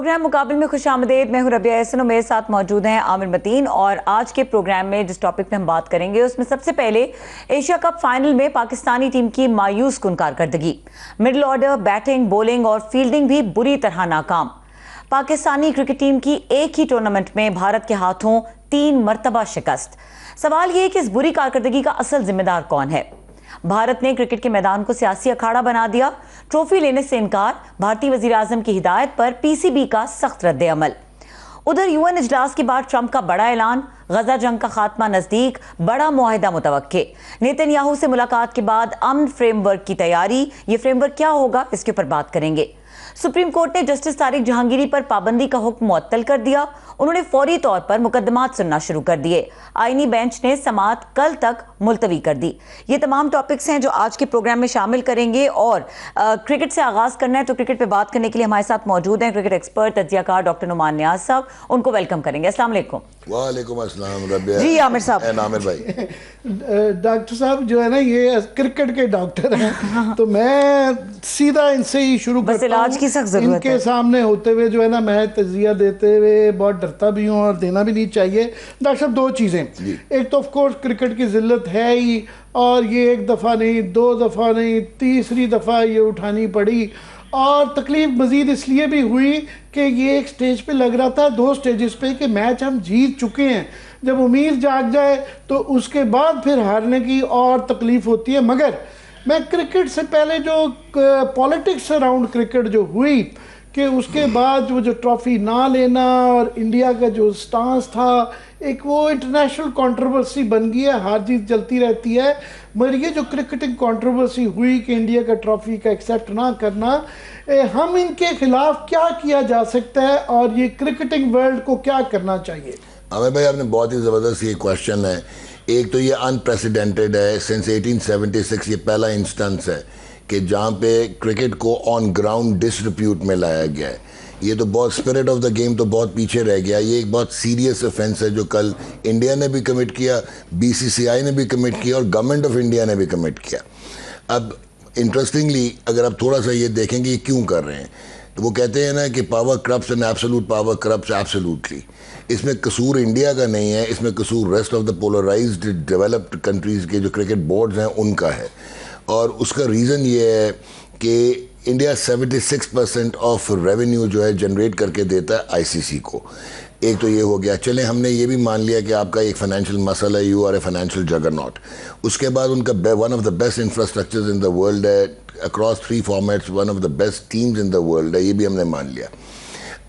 Programme मुकाबले में खुशामदीद। मैं हूं रबिया एहसन और मेरे साथ मौजूद हैं आमिर मतीन। और आज के प्रोग्राम में जिस टॉपिक पे हम बात करेंगे उसमें सबसे पहले एशिया कप फाइनल में पाकिस्तानी टीम की मायूस कुन कारकर्दगी। मिडिल ऑर्डर, बैटिंग, बॉलिंग और फील्डिंग भी बुरी तरह नाकाम। पाकिस्तानी क्रिकेट टीम की एक ही टूर्नामेंट में भारत के हाथों 3 मरतबा शिकस्त। सवाल यह है कि इस बुरी कारकर्दगी का असल जिम्मेदार कौन है। भारत ने क्रिकेट के मैदान को सियासी अखाड़ा बना दिया। ट्रॉफी लेने से इनकार, भारतीय वजीर आजम की हिदायत पर पीसीबी का सख्त रद्द अमल। उधर यूएन इजलास के बाद ट्रंप का बड़ा ऐलान, गजा जंग का खात्मा नजदीक, बड़ा मुआहिदा मुतवक्के। नेतन्याहू से मुलाकात के बाद अमन फ्रेमवर्क की तैयारी। ये फ्रेमवर्क क्या होगा, इसके ऊपर बात करेंगे। सुप्रीम कोर्ट ने जस्टिस तारिक जहांगीरी पर पाबंदी का हुक्म मुअत्तल कर दिया। उन्होंने फौरी तौर पर मुकदमात सुनना शुरू कर दिए। आईनी बेंच ने समाअत कल तक मुलतवी कर दी। ये तमाम टॉपिक्स हैं जो आज के प्रोग्राम में शामिल करेंगे। और क्रिकेट से आगाज करना है तो क्रिकेट पे बात करने के लिए हमारे साथ मौजूद हैं क्रिकेट एक्सपर्ट, तज्जियाकार डॉक्टर नुमान नियाज साहब। उनको वेलकम करेंगे। अस्सलाम वालेकुम। वालेकुम अस्सलाम रबिया जी आमिर साहब। आमिर भाई डॉक्टर साहब जो है ना, ये क्रिकेट के डॉक्टर हैं तो मैं सीधा इनसे ही शुरू करता हूं। इलाज की सख्त जरूरत इनके सामने होते हुए जो है ना, मैं तजिया देते हुए बहुत डरता भी हूँ और देना भी नहीं चाहिए। डॉक्टर साहब, 2 चीज़ें। एक तो ऑफ कोर्स क्रिकेट की जिल्लत है ही, और ये 1 दफ़ा नहीं, 2 दफ़ा नहीं, तीसरी दफ़ा ये उठानी पड़ी। और तकलीफ मज़ीद इसलिए भी हुई कि ये एक स्टेज पे लग रहा था, 2 स्टेजेस पे, कि मैच हम जीत चुके हैं। जब उम्मीद जाग जाए तो उसके बाद फिर हारने की और तकलीफ होती है। मगर मैं क्रिकेट से पहले जो पॉलिटिक्स अराउंड क्रिकेट जो हुई, कि उसके बाद जो ट्रॉफी ना लेना और इंडिया का जो स्टांस था, एक वो इंटरनेशनल कंट्रोवर्सी बन गई है। हार जीत चलती रहती है, मगर ये जो क्रिकेटिंग कंट्रोवर्सी हुई कि इंडिया का ट्रॉफी का एक्सेप्ट ना करना, हम इनके खिलाफ क्या किया जा सकता है और ये क्रिकेटिंग वर्ल्ड को क्या करना चाहिए? आमिर भाई, आपने बहुत ही ज़बरदस्त ये क्वेश्चन है। एक तो ये अनप्रेसिडेंटेड है, सिंस 1876 ये पहला इंस्टेंस है कि जहाँ पे क्रिकेट को ऑन ग्राउंड डिसरिप्यूट में लाया गया है। ये तो बहुत स्पिरिट ऑफ द गेम तो बहुत पीछे रह गया। ये एक बहुत सीरियस ऑफेंस है जो कल इंडिया ने भी कमिट किया, बीसीसीआई ने भी कमिट किया और गवर्नमेंट ऑफ इंडिया ने भी कमिट किया। अब इंटरेस्टिंगली अगर आप थोड़ा सा ये देखेंगे ये क्यों कर रहे हैं, तो वो कहते हैं ना कि power corrupts and absolute power corrupts absolutely. इसमें कसूर इंडिया का नहीं है, इसमें कसूर rest of the polarised developed countries के जो क्रिकेट बोर्ड्स हैं उनका है। और उसका रीज़न ये है कि इंडिया 76% ऑफ रेवेन्यू जो है जनरेट करके देता है आईसीसी को। एक तो ये हो गया। चलें, हमने ये भी मान लिया कि आपका एक फाइनेंशियल मसला है, you are a financial juggernaut. उसके बाद उनका one of the best infrastructures in the world है, across 3 formats one of the best teams in the world है, ये भी हमने मान लिया।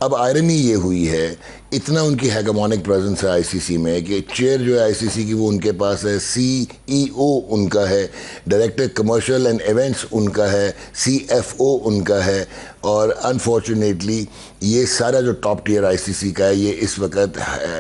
अब आयरनी ये हुई है, इतना उनकी हेगेमोनिक प्रेजेंस है आईसीसी में कि चेयर जो है आईसीसी की वो उनके पास है, सीईओ उनका है, डायरेक्टर कमर्शियल एंड इवेंट्स उनका है, सीएफओ उनका है। और अनफॉर्चुनेटली ये सारा जो टॉप टियर आईसीसी का है, ये इस वक्त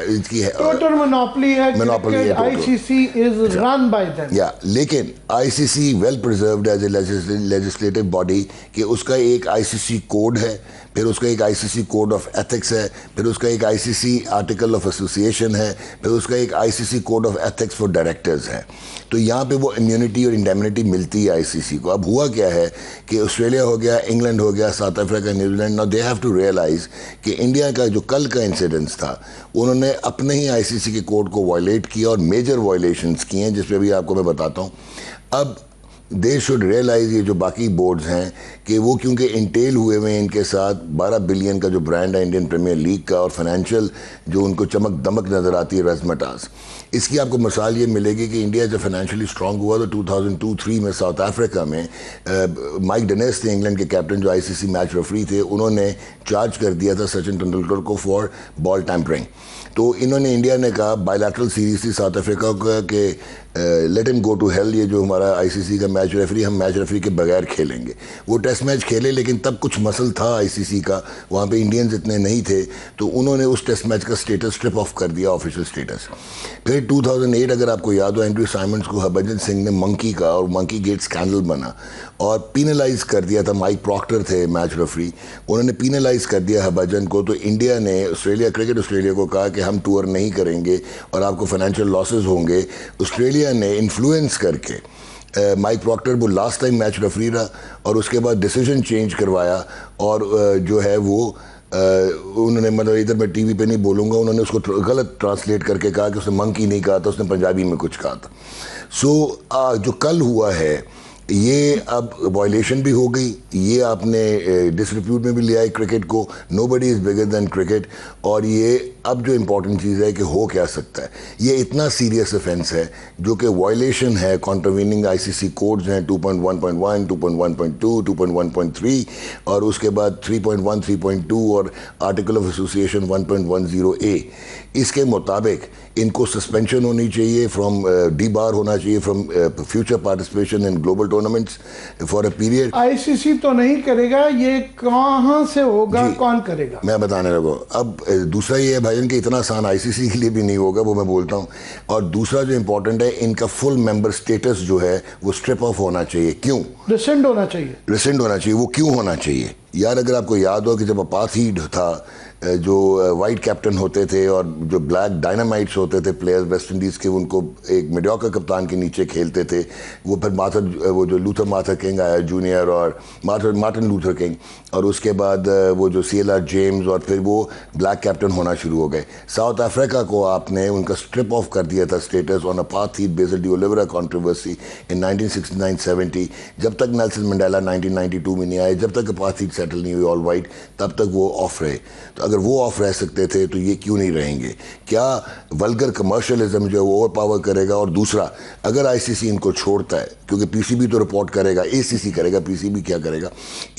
इसकी टोटल मोनोपोली है। ICC is run by them. या लेकिन ICC well preserved as a legislative body कि उसका एक आईसीसी कोड है, फिर उसका एक आईसीसी कोड ऑफ एथिक्स है, फिर उसका एक आईसीसी आर्टिकल ऑफ एसोसिएशन है, फिर उसका एक ICC code of ethics for directors है। तो यहाँ पे वो इम्यूनिटी और इंडेमनिटी मिलती है आईसीसी को। अब हुआ क्या है कि ऑस्ट्रेलिया हो गया, इंग्लैंड हो गया, South Africa, New Zealand, now they have to realise कि इंडिया का जो कल का इंसिडेंस था, उन्होंने अपने ही आईसीसी के कोड को वायलेट किया और मेजर वायलेशंस किए हैं, जिस पे भी आपको मैं बताता हूँ। अब दे शुड रियलाइज, ये जो बाकी बोर्ड्स हैं, कि वो क्योंकि इंटेल हुए हुए हैं इनके साथ 12 बिलियन का जो ब्रांड है इंडियन प्रीमियर लीग का, और फाइनेंशियल जो उनको चमक दमक नज़र आती है रज़मटास। इसकी आपको मिसाल ये मिलेगी कि इंडिया जब फाइनेंशियली स्ट्रांग हुआ तो 2002-03 में साउथ अफ्रीका में माइक डेनिस थे इंग्लैंड के कैप्टन, जो आईसीसी मैच रेफरी थे, उन्होंने चार्ज कर दिया था सचिन तेंदुलकर को फॉर बॉल टैम्परिंग। तो इन्होंने, इंडिया ने कहा, बायलैटरल सीरीज थी साउथ अफ्रीका का, कि let him go to hell, ये जो हमारा आईसीसी का मैच रेफरी, हम मैच रेफरी के बगैर खेलेंगे। वो टेस्ट मैच खेले, लेकिन तब कुछ मसल था आईसीसी का, वहाँ पे इंडियंस इतने नहीं थे, तो उन्होंने उस टेस्ट मैच का स्टेटस स्ट्रिप ऑफ कर दिया, ऑफिशियल स्टेटस। फिर 2008 अगर आपको याद हो, एंड्रयू साइमंड्स को हरभजन सिंह ने मंकी का, और मंकी गेट स्कैंडल बना, और पीनलाइज कर दिया था। माइक प्रॉक्टर थे मैच रेफरी, उन्होंने पीनलाइज कर दिया हरभजन को। तो इंडिया ने क्रिकेट ऑस्ट्रेलिया को कहा कि हम टूर नहीं करेंगे और आपको फाइनेंशियल लॉसेस होंगे। ऑस्ट्रेलिया ने इन्फ्लुएंस करके माइक प्रॉक्टर वो लास्ट टाइम मैच रेफरी रहा, और उसके बाद डिसीजन चेंज करवाया, और जो है वो उन्होंने मतलब इधर मैं टीवी पे नहीं बोलूँगा, उन्होंने उसको गलत ट्रांसलेट करके कहा कि उसने मंकी नहीं कहा था, उसने पंजाबी में कुछ कहा था। सो जो कल हुआ है ये अब वायलेशन भी हो गई, ये आपने डिसरिप्यूट में भी लिया है क्रिकेट को, nobody is bigger than cricket. और ये अब जो इम्पोर्टेंट चीज़ है कि हो क्या सकता है, ये इतना सीरियस ऑफेंस है जो कि वायलेशन है, कॉन्ट्रावीनिंग आईसीसी कोड्स हैं 2.1.1, 2.1.2, 2.1.3 और उसके बाद 3.1, 3.2 और आर्टिकल ऑफ एसोसिएशन 1.10A। इसके मुताबिक इनको सस्पेंशन होनी चाहिए, फ्रॉम डीबार होना चाहिए from future participation in global tournaments for a period. ICC तो नहीं करेगा, ये कहाँ से होगा, कौन करेगा? मैं बताने लगा। अब दूसरा ये है भाईजान कि इतना आसान आईसीसी के लिए भी नहीं होगा, वो मैं बोलता हूँ। और दूसरा जो इम्पोर्टेंट है, इनका फुल मेंबर स्टेटस जो है वो स्ट्रिप ऑफ होना चाहिए। क्यों? रिसेंड होना चाहिए। रिसेंड होना चाहिए। वो क्यों होना चाहिए यार? अगर आपको याद हो कि जब अपार्थीड था, जो वाइट कैप्टन होते थे और जो ब्लैक डायनामाइट्स होते थे प्लेयर्स वेस्ट इंडीज़ के, उनको एक मीडियोकर कप्तान के नीचे खेलते थे। वो फिर वो जो लूथर मार्थर किंग आया जूनियर और मार्टिन लूथर किंग, और उसके बाद वो जो CLR जेम्स, और फिर वो ब्लैक कैप्टन होना शुरू हो गए। साउथ अफ्रीका को आपने उनका स्ट्रिप ऑफ कर दिया था status on apartheid basis D'Oliveira controversy in 1969-70। जब तक नेल्सन मंडेला 1992 में नहीं आए, जब तक अपार्थीड सेटल नहीं हुई ऑल वाइट, तब तक वो ऑफ रहे। तो अगर वो ऑफ रह सकते थे तो ये क्यों नहीं रहेंगे? क्या वल्गर कमर्शियलिज्म जो है वो ओवर पावर करेगा? और दूसरा, अगर आईसीसी इनको छोड़ता है, क्योंकि पीसीबी तो रिपोर्ट करेगा, एसीसी करेगा, पीसीबी क्या करेगा?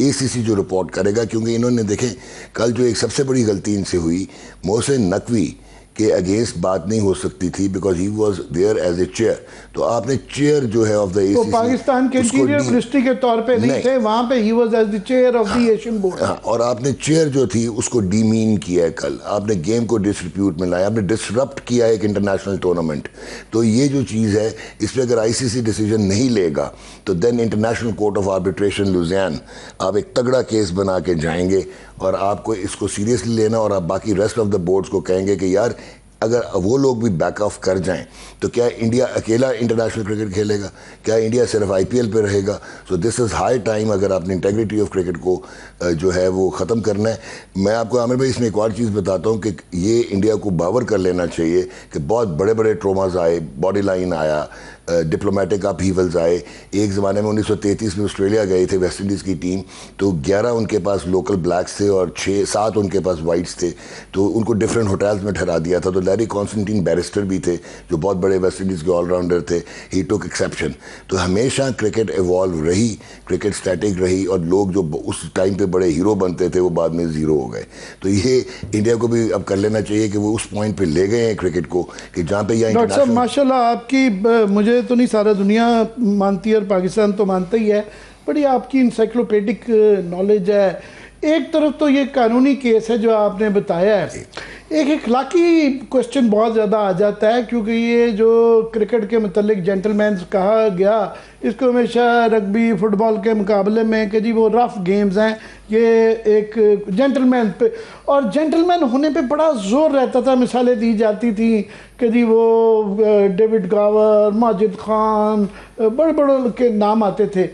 एसीसी जो रिपोर्ट करेगा, क्योंकि इन्होंने देखें कल जो एक सबसे बड़ी गलती इनसे हुई, मोहसिन नकवी के अगेंस्ट बात नहीं हो सकती थी because he was there as a chair. तो आपने चेयर जो है ऑफ द एसीसी, तो पाकिस्तान के इंटीरियर मिनिस्ट्री के तौर पे नहीं थे, वहां पे he was as the chair of the Asian board. और आपने चेयर जो थी उसको डीमीन किया है कल, आपने गेम को डिसरिप्यूट में लाया, आपने डिसरप्ट किया एक इंटरनेशनल टूर्नामेंट। तो ये जो चीज़ है, इस पर अगर आईसीसी डिसीजन नहीं लेगा तो then international court of arbitration लुजियान आप एक तगड़ा केस बना के जाएंगे और आपको इसको सीरियसली लेना, और आप बाकी रेस्ट ऑफ द बोर्ड्स को कहेंगे कि यार अगर वो लोग भी बैक ऑफ कर जाएं तो क्या इंडिया अकेला इंटरनेशनल क्रिकेट खेलेगा? क्या इंडिया सिर्फ आईपीएल पे रहेगा? So this is high time, अगर आपने इंटेग्रिटी ऑफ क्रिकेट को जो है वो ख़त्म करना है। मैं आपको आमिर भाई इसमें एक और चीज़ बताता हूँ कि ये इंडिया को बावर कर लेना चाहिए कि बहुत बड़े बड़े ट्रोमाज आए, बॉडी लाइन आया, डिप्लोमेटिक अपहीवल्स आए। एक ज़माने में 1933 में ऑस्ट्रेलिया गए थे वेस्ट इंडीज़ की टीम, तो 11 उनके पास लोकल ब्लैक्स थे और 6-7 उनके पास वाइट्स थे, तो उनको डिफरेंट होटल्स में ठहरा दिया था। तो लैरी कॉन्स्टेंटीन बैरिस्टर भी थे जो बहुत बड़े वेस्ट इंडीज़ के ऑलराउंडर थे, ही टुक एक्सेप्शन। तो हमेशा क्रिकेट इवॉल्व रही, क्रिकेट स्टैटिक रही, और लोग जो उस टाइम पे बड़े हीरो बनते थे वो बाद में ज़ीरो हो गए। तो ये इंडिया को भी अब कर लेना चाहिए कि वो उस पॉइंट पे ले गए हैं क्रिकेट को कि जहाँ पे यह डॉक्टर साहब माशाल्लाह आपकी, मुझे तो नहीं सारा दुनिया मानती है और पाकिस्तान तो मानता ही है, बड़ी आपकी इंसाइक्लोपीडिक नॉलेज है। एक तरफ तो ये कानूनी केस है जो आपने बताया है, एक इखलाकी क्वेश्चन बहुत ज़्यादा आ जाता है, क्योंकि ये जो क्रिकेट के मतलब जेंटलमैन कहा गया, इसको हमेशा रग्बी फुटबॉल के मुकाबले में कि जी वो रफ गेम्स हैं, ये एक जेंटलमैन पे, और जेंटलमैन होने पे बड़ा जोर रहता था। मिसालें दी जाती थी कि जी वो डेविड गावर, माजिद खान, बड़े बड़े के नाम आते थे।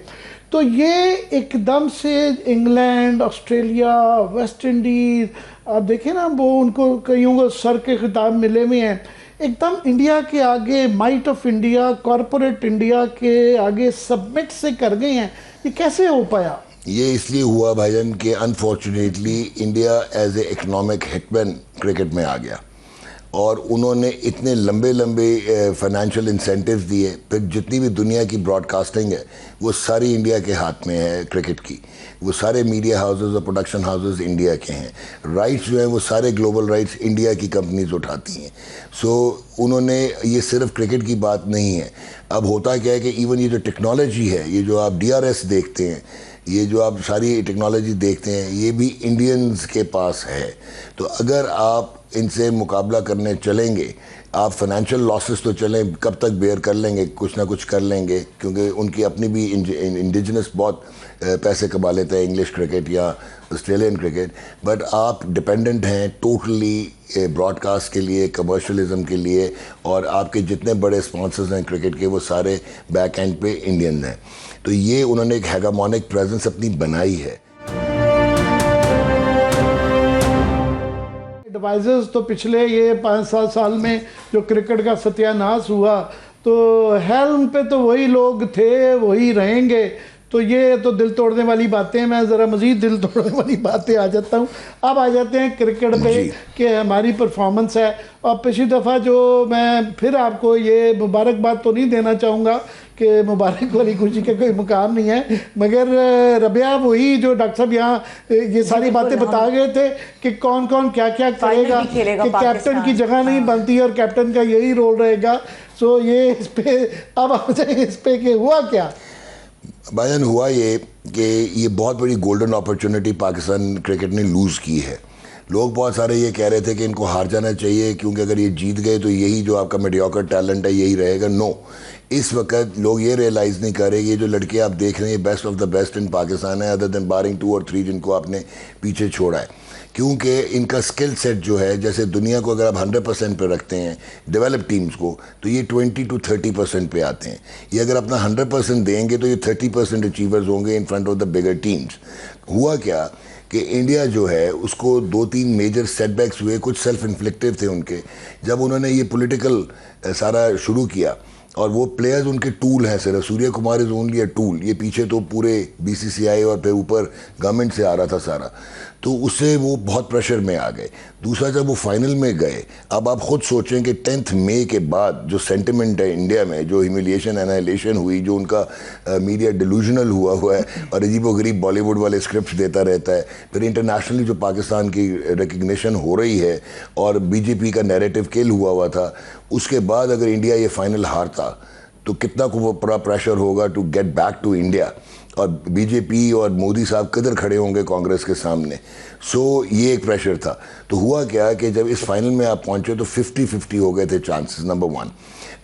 तो ये एकदम से इंग्लैंड, ऑस्ट्रेलिया, वेस्ट इंडीज़, आप देखें ना, वो उनको कईयों को सर के खिताब मिले हुए हैं, एकदम इंडिया के आगे, might of India, corporate India के आगे सबमिट से कर गए हैं। ये कैसे हो पाया? ये इसलिए हुआ भाईजान कि unfortunately India as a economic hitman cricket में आ गया, और उन्होंने इतने लंबे लंबे फाइनेंशियल इंसेंटिव्स दिए। फिर जितनी भी दुनिया की ब्रॉडकास्टिंग है वो सारी इंडिया के हाथ में है क्रिकेट की, वो सारे मीडिया हाउसेस और प्रोडक्शन हाउसेस इंडिया के हैं। राइट्स जो हैं वो सारे ग्लोबल राइट्स इंडिया की कंपनीज उठाती हैं। सो उन्होंने, ये सिर्फ क्रिकेट की बात नहीं है। अब होता क्या है कि इवन ये जो टेक्नोलॉजी है, ये जो आप DRS देखते हैं, ये जो आप सारी टेक्नोलॉजी देखते हैं, ये भी इंडियंस के पास है। तो अगर आप इनसे मुकाबला करने चलेंगे, आप फाइनेंशियल लॉसेस तो चलें कब तक बेयर कर लेंगे, कुछ ना कुछ कर लेंगे, क्योंकि उनकी अपनी भी इंडिजिनस बहुत पैसे कमा लेते हैं, इंग्लिश क्रिकेट या ऑस्ट्रेलियन क्रिकेट। बट आप डिपेंडेंट हैं टोटली ब्रॉडकास्ट के लिए, कमर्शलिज्म के लिए, और आपके जितने बड़े स्पॉन्सर्स हैं क्रिकेट के वो सारे बैक एंड पे इंडियन हैं। तो ये उन्होंने एक हेगामोनिक प्रेजेंस अपनी बनाई है। एडवाइजर्स तो पिछले ये 5-7 साल में जो क्रिकेट का सत्यानाश हुआ, तो हेल्म पे तो वही लोग थे, वही रहेंगे। तो ये तो दिल तोड़ने वाली बातें। मैं ज़रा मज़ीद दिल तोड़ने वाली बातें आ जाता हूँ। अब आ जाते हैं क्रिकेट पे कि हमारी परफॉर्मेंस है। और पिछली दफ़ा जो मैं फिर आपको ये मुबारकबाद तो नहीं देना चाहूँगा कि मुबारक वाली खुशी का कोई मुकाम नहीं है, मगर रबिया वही जो डॉक्टर साहब यहाँ ये सारी बातें बता गए थे कि कौन कौन क्या क्या करेगा, कि कैप्टन की जगह नहीं बनती और कैप्टन का यही रोल रहेगा। सो ये इस पे अब आ जाए इस पे कि हुआ क्या भाईजान। हुआ ये कि ये बहुत बड़ी गोल्डन अपॉर्चुनिटी पाकिस्तान क्रिकेट ने लूज़ की है। लोग बहुत सारे ये कह रहे थे कि इनको हार जाना चाहिए क्योंकि अगर ये जीत गए तो यही जो आपका मीडियोकर टैलेंट है यही रहेगा। नो, इस वक्त लोग ये रियलाइज़ नहीं कर रहे। ये जो लड़के आप देख रहे हैं best of the best in Pakistan है, अदर देन बारिंग 2 और 3 जिनको आपने पीछे छोड़ा है, क्योंकि इनका स्किल सेट जो है, जैसे दुनिया को अगर आप 100% पे रखते हैं डेवलप टीम्स को, तो ये 20 to 30% पे आते हैं। ये अगर अपना 100% देंगे तो ये 30% अचीवर्स होंगे in front of the bigger teams. हुआ क्या कि इंडिया जो है उसको 2-3 मेजर सेटबैक्स हुए, कुछ सेल्फ इन्फ्लिक्टिव थे उनके, जब उन्होंने ये पॉलिटिकल सारा शुरू किया। और वो प्लेयर्स उनके टूल हैं सिर्फ, Surya Kumar is only a tool. ये पीछे तो पूरे BCCI और फिर ऊपर गवर्नमेंट से आ रहा था सारा, तो उससे वो बहुत प्रेशर में आ गए। दूसरा, जब वो फाइनल में गए, अब आप खुद सोचें कि 10 मई के बाद जो सेंटिमेंट है इंडिया में, जो ह्यूमिलिएशन एनाइलेशन हुई, जो उनका मीडिया डिलूजनल हुआ है और अजीबोगरीब बॉलीवुड वाले स्क्रिप्ट देता रहता है, फिर इंटरनेशनली जो पाकिस्तान की रिकग्निशन हो रही है और BJP का नैरेटिव किल हुआ था, उसके बाद अगर इंडिया ये फाइनल हारता तो कितना को बड़ा प्रेशर होगा to get back to India, और BJP और मोदी साहब किधर खड़े होंगे कांग्रेस के सामने। सो ये एक प्रेशर था। तो हुआ क्या कि जब इस फाइनल में आप पहुंचे तो 50-50 हो गए थे चांसेस, नंबर 1।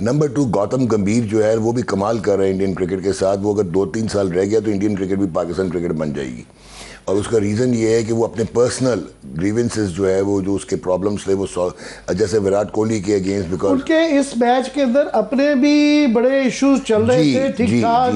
नंबर 2, गौतम गंभीर जो है वो भी कमाल कर रहे हैं इंडियन क्रिकेट के साथ। वो अगर 2-3 साल रह गया तो इंडियन क्रिकेट भी पाकिस्तान क्रिकेट बन जाएगी। और उसका रीज़न ये है कि वो अपने पर्सनल ग्रीवेंसेस जो है, वो जो उसके प्रॉब्लम्स थे वो जैसे विराट कोहली के अगेंस्ट, बिकॉज उनके इस मैच के अंदर अपने भी बड़े इश्यूज चल रहे थे, ठीक ठाक,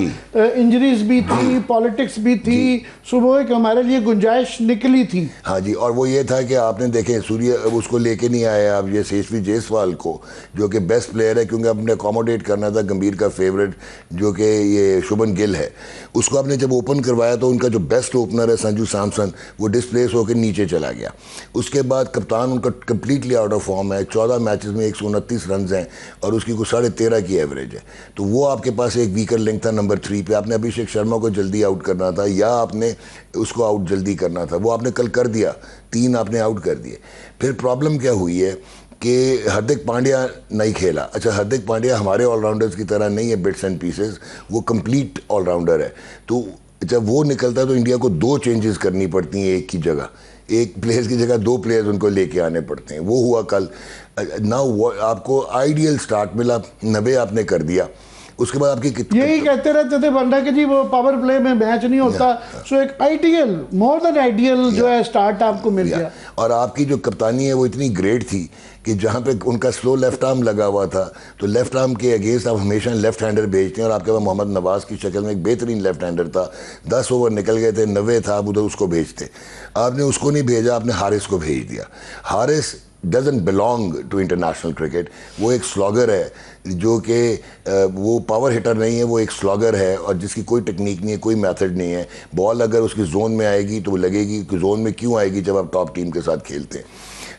इंजरीज भी थी, पॉलिटिक्स भी थी, सुबह एक हमारे लिए गुंजाइश निकली थी। हाँ जी, और वो ये था कि आपने देखे सूर्य उसको लेके नहीं आए आप, ये यशस्वी जायसवाल को, जो कि बेस्ट प्लेयर है, क्योंकि आपने अकोमोडेट करना था गंभीर का फेवरेट जो कि ये शुभन गिल है। उसको आपने जब ओपन करवाया तो उनका जो बेस्ट ओपनर है संजू सैमसन, वो डिस्प्लेस होकर नीचे चला गया। उसके बाद कप्तान उनका कंप्लीटली आउट ऑफ फॉर्म है, 14 मैचेस में 129 रन हैं और उसकी कुछ 13.5 की एवरेज है। तो वो आपके पास एक वीकर लिंक था नंबर 3 पे। आपने अभिषेक शर्मा को जल्दी आउट करना था या आपने उसको आउट जल्दी करना था, वो आपने कल कर दिया, 3 आपने आउट कर दिए। फिर प्रॉब्लम क्या हुई है कि हार्दिक पांड्या नहीं खेला। अच्छा, हार्दिक पांड्या हमारे ऑलराउंडर्स की तरह नहीं है बिट्स एंड पीसेस, वो कंप्लीट ऑलराउंडर है। तो जब वो निकलता है तो इंडिया को 2 चेंजेस करनी पड़ती हैं एक की जगह, एक प्लेयर्स की जगह 2 प्लेयर्स उनको लेके आने पड़ते हैं। वो हुआ कल। नाउ आपको आइडियल स्टार्ट मिला, 90 आपने कर दिया। उसके बाद आपकी यही कहते रहते थे बंडा कि जी वो पावर प्ले में मैच नहीं होता। सो एक आइडियल, मोर देन आइडियल जो है स्टार्ट आपको मिल गया। और आपकी जो कप्तानी है वो इतनी ग्रेट थी कि जहाँ पे उनका स्लो लेफ्ट आर्म लगा हुआ था, तो लेफ्ट आर्म के अगेंस्ट आप हमेशा लेफ्ट हैंडर भेजते हैं, और आपके पास मोहम्मद नवाज की शक्ल में एक बेहतरीन लेफ्ट हैंडर था। 10 ओवर निकल गए थे, 90 था, आप उधर उसको भेजते। आपने उसको नहीं भेजा, आपने हारिस को भेज दिया। Haris doesn't belong to international cricket. वो एक स्लॉगर है जो कि वो पावर हिटर नहीं है, वो एक स्लॉगर है और जिसकी कोई टेक्निक नहीं है, कोई मेथड नहीं है। बॉल अगर उसकी जोन में आएगी तो वो लगेगी कि जोन में क्यों आएगी जब आप टॉप टीम के साथ खेलते हैं।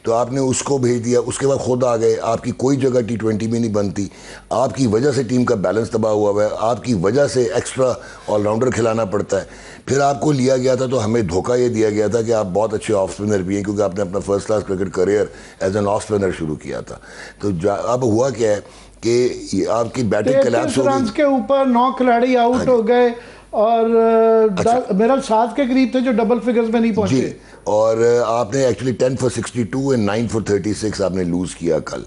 तो आपने उसको भेज दिया। उसके बाद खुद आ गए, आपकी कोई जगह T20 में नहीं बनती, आपकी वजह से टीम का बैलेंस तबाह हुआ है, आपकी वजह से एक्स्ट्रा ऑलराउंडर खिलाना पड़ता है। फिर आपको लिया गया था तो हमें धोखा ये दिया गया था कि आप बहुत अच्छे ऑफ स्पिनर भी हैं, क्योंकि आपने अपना first class cricket career as an off spinner शुरू किया था। तो अब हुआ क्या है कि आपकी बैटिंग कोलैप्स हो गई। के ऊपर 9 खिलाड़ी आउट हो गए और मेरा 7 के करीब थे जो डबल फिगर्स में नहीं पहुंचे। और आपने एक्चुअली 10 for 62 एंड 9 for 36 आपने लूज़ किया कल।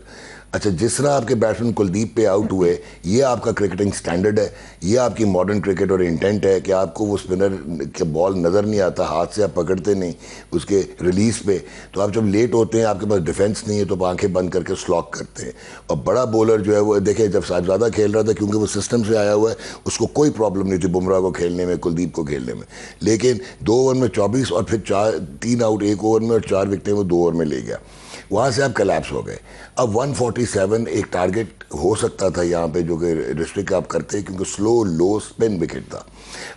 अच्छा, जिस तरह आपके बैट्समैन कुलदीप पे आउट हुए, ये आपका क्रिकेटिंग स्टैंडर्ड है, ये आपकी मॉडर्न क्रिकेट और इंटेंट है कि आपको वो स्पिनर के बॉल नज़र नहीं आता, हाथ से आप पकड़ते नहीं उसके रिलीज़ पे। तो आप जब लेट होते हैं, आपके पास डिफेंस नहीं है, तो आप आंखें बंद करके स्लॉक करते हैं। और बड़ा बॉलर जो है वो देखें, जब साहिबजादा खेल रहा था, क्योंकि वो सिस्टम से आया हुआ है, उसको कोई प्रॉब्लम नहीं थी बुमराह को खेलने में, कुलदीप को खेलने में। लेकिन 2 ओवर में 24 और फिर 3 आउट 1 ओवर में और 4 विकेटें वो 2 ओवर में ले गया। वहाँ से आप कलैप्स हो गए। अब 147 एक टारगेट हो सकता था यहाँ पे, जो कि रिस्ट्रिक्ट आप करते हैं क्योंकि स्लो लो स्पिन विकेट था।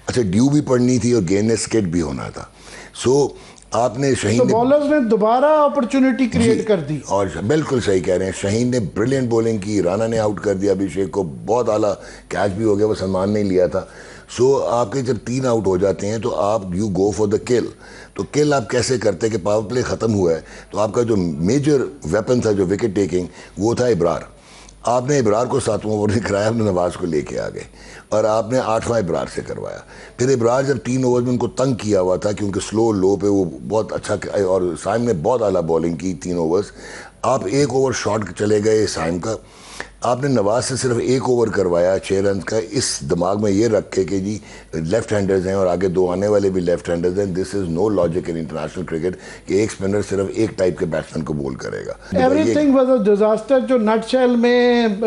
अच्छा, ड्यू भी पड़नी थी और गेंद ने स्किड भी होना था। सो आपने शहीन तो बॉलर्स ने दोबारा अपॉर्चुनिटी क्रिएट कर दी। और बिल्कुल सही कह रहे हैं, शहीन ने ब्रिलियंट बॉलिंग की, राणा ने आउट कर दिया अभिषेक को, बहुत आला कैच भी हो गया, वो सलमान ने लिया था। सो आपके जब 3 आउट हो जाते हैं तो आप यू गो फॉर द किल। तो किल आप कैसे करते हैं कि पावर प्ले ख़त्म हुआ है तो आपका जो मेजर वेपन था जो विकेट टेकिंग वो था इब्रार। आपने इब्रार को 7वां ओवर नहीं कराया, आपने नवाज को लेके आ गए और आपने 8वां इब्रार से करवाया। फिर इब्रार जब 3 ओवर में उनको तंग किया हुआ था क्योंकि स्लो लो पे वो बहुत अच्छा, और साइम ने बहुत आला बॉलिंग की 3 ओवर्स। आप 1 ओवर शॉर्ट चले गए साइम का, आपने नवाज से सिर्फ 1 ओवर करवाया 6 रन का, इस दिमाग में ये रख के कि जी लेफ्ट हैंडर्स हैं और आगे 2 आने वाले भी लेफ्ट हैंडर्स हैं। This is no logic in international cricket कि एक स्पिनर सिर्फ एक टाइप के बैट्समैन को बोल करेगा। Everything was a disaster. जो नटशेल में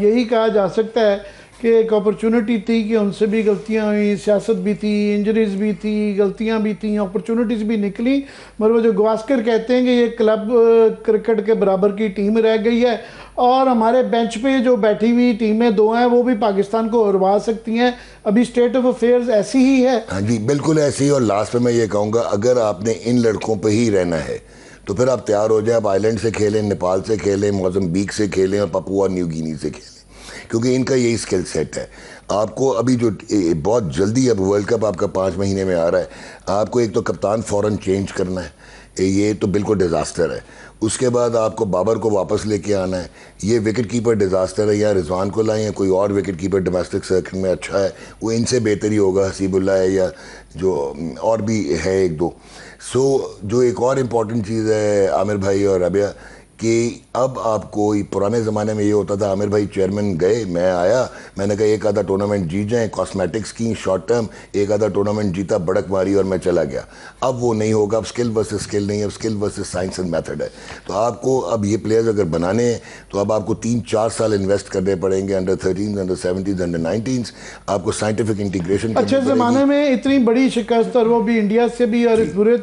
यही कहा जा सकता है कि एक अपॉर्चुनिटी थी कि उनसे भी गलतियां हुई, सियासत भी थी, इंजरीज भी थी, गलतियां भी थी, अपॉर्चुनिटीज भी निकली, मगर वो जो गवास्कर कहते हैं कि ये क्लब क्रिकेट के बराबर की टीम रह गई है और हमारे बेंच पे जो बैठी हुई टीमें 2 हैं वो भी पाकिस्तान को हरवा सकती हैं। अभी स्टेट ऑफ अफेयर्स ऐसी ही है। हाँ जी, बिल्कुल ऐसी। और लास्ट में मैं ये कहूँगा, अगर आपने इन लड़कों पे ही रहना है तो फिर आप तैयार हो जाए, आप आइलैंड से खेलें, नेपाल से खेलें, मोज़म्बिक से खेलें और पपुआ न्यू गिनी से खेलें, क्योंकि इनका यही स्किल सेट है। आपको अभी जो बहुत जल्दी अब वर्ल्ड कप आपका 5 महीने में आ रहा है, आपको एक तो कप्तान फ़ौरन चेंज करना है, ये तो बिल्कुल डिज़ास्टर है। उसके बाद आपको बाबर को वापस लेके आना है, ये विकेट कीपर डिज़ास्टर है। या रिजवान को लाएं या कोई और विकेट कीपर डोमेस्टिक सर्किट में अच्छा है, वो इनसे बेहतर ही होगा, हसीबुल्ला है या जो और भी है 1-2। सो जो एक और इम्पॉर्टेंट चीज़ है आमिर भाई और रबिया, कि अब आपको पुराने ज़माने में ये होता था, आमिर भाई चेयरमैन गए, मैं आया, मैंने कहा एक आधा टूर्नामेंट जीत जाएँ, कॉस्मेटिक्स की शॉर्ट टर्म, एक आधा टूर्नामेंट जीता, बड़क मारी और मैं चला गया। अब वो नहीं होगा, अब स्किल वर्सेस स्किल नहीं है, अब skill versus science and method है। तो आपको अब ये प्लेयर्स अगर बनाने हैं तो अब आपको 3-4 साल इन्वेस्ट करने पड़ेंगे, अंडर 13, अंडर 17, अंडर 19, आपको साइंटिफिक इंटीग्रेशन। अच्छे ज़माने में इतनी बड़ी शिकस्त और वो भी इंडिया से भी, और इस बुरे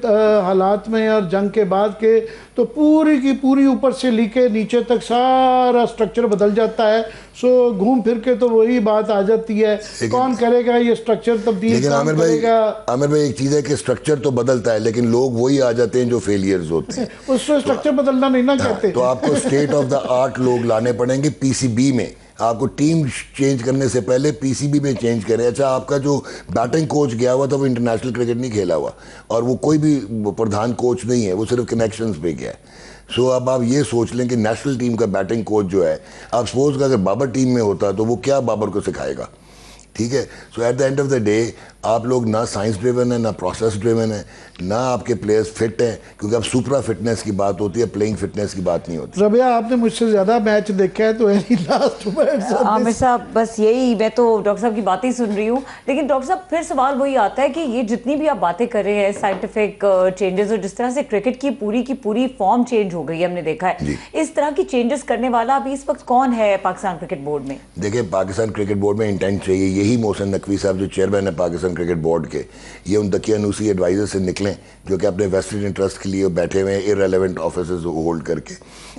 हालात में और जंग के बाद के, तो पूरी की पूरी ऊपर से लेके नीचे तक सारा स्ट्रक्चर बदल जाता है। सो घूम फिर के तो वही बात आ जाती है, कौन करेगा ये स्ट्रक्चर तब्दील? लेकिन आमिर भाई एक चीज़ है कि स्ट्रक्चर तो बदलता है लेकिन लोग वही आ जाते हैं जो फेलियर्स होते हैं। उससे स्ट्रक्चर बदलना नहीं ना कहते। तो आपको स्टेट ऑफ द आर्ट लोग लाने पड़ेंगे पीसीबी में। आपको टीम चेंज करने से पहले पीसीबी में चेंज करें। अच्छा, आपका जो बैटिंग कोच गया हुआ था वो इंटरनेशनल क्रिकेट नहीं खेला हुआ और वो कोई भी प्रधान कोच नहीं है, वो सिर्फ कनेक्शंस पे गया है। सो अब आप ये सोच लें कि नेशनल टीम का बैटिंग कोच जो है, आप सपोज का अगर बाबर टीम में होता तो वो क्या बाबर को सिखाएगा? ठीक है। So at the end of the day आप लोग ना साइंस ड्रिवन है, ना प्रोसेस ड्रिवन है, ना आपके प्लेयर्स फिट हैं, क्योंकि अब सुपरा फिटनेस की बात होती है, प्लेइंग फिटनेस की बात नहीं होती। रबिया, आपने मुझसे ज़्यादा मैच देखा है तो एनी लास्ट वर्ड्स? आमिर साहब, बस यही, मैं तो डॉक्टर साहब की बातें ही सुन रही हूँ, लेकिन डॉक्टर साहब फिर सवाल वही आता है कि ये जितनी भी आप बातें कर रहे हैं, साइंटिफिक चेंजेस, और जिस तरह से क्रिकेट की पूरी फॉर्म चेंज हो गई है, हमने देखा है, इस तरह की चेंजेस करने वाला अभी इस वक्त कौन है पाकिस्तान क्रिकेट बोर्ड में? देखिए, पाकिस्तान क्रिकेट बोर्ड में इंटेंट चाहिए। यही मोहसिन नकवी साहब जो चेयरमैन है पाकिस्तान क्रिकेट बोर्ड के, ये उन दकियानूसी एडवाइजर से निकलें जो कि अपने वेस्टेड इंटरेस्ट के लिए बैठे हुए हैं इररेलेवेंट ऑफिसर्स होल्ड करके।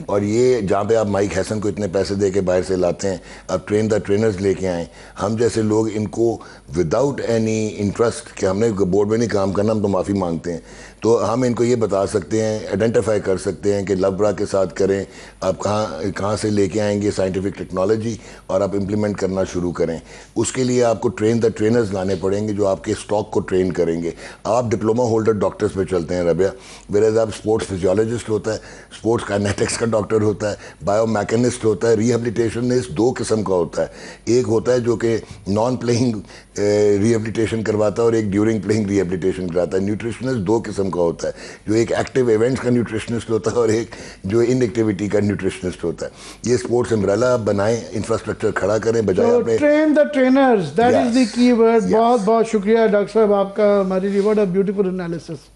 और ये जहाँ पे आप माइक हैसन को इतने पैसे दे के बाहर से लाते हैं, आप ट्रेन द ट्रेनर्स लेके आएँ। हम जैसे लोग इनको विदाउट एनी इंटरेस्ट कि हमने बोर्ड में नहीं काम करना, हम तो माफ़ी मांगते हैं, तो हम इनको ये बता सकते हैं, आइडेंटिफाई कर सकते हैं कि लवब्रा के साथ करें, आप कहाँ से लेके आएंगे साइंटिफिक टेक्नोलॉजी और आप इम्प्लीमेंट करना शुरू करें। उसके लिए आपको ट्रेन द ट्रेनर्स लाने पड़ेंगे जो आपके स्टॉक को ट्रेन करेंगे। आप डिप्लोमा होल्डर डॉक्टर्स पे चलते हैं रबिया, वेरेज आप स्पोर्ट्स फिजियोलॉजिस्ट होता है, स्पोर्ट्स काइनेटिक्स का डॉक्टर होता है, बायोमैकेनिस्ट होता है, रिहेबिलिटेशनिस्ट 2 किस्म का होता है। एक होता है जो कि नॉन प्लेइंग रिहेबिलिटेशन करवाता है और एक ड्यूरिंग प्लेइंग रिहेबिलिटेशन कराता है। न्यूट्रिशनिस्ट 2 किस्म का होता है, जो एक एक्टिव इवेंट्स का न्यूट्रिशनिस्ट होता है और एक जो इनएक्टिविटी का न्यूट्रिशनिस्ट होता है। ये स्पोर्ट्स अम्ब्रेला बनाएं, इंफ्रास्ट्रक्चर खड़ा करें बजाय अपने train the trainers, that is the keyword. बहुत बहुत शुक्रिया डॉक्टर साहब आपका, हमारी रिवॉर्ड ऑफ ब्यूटीफुल एनालिसिस।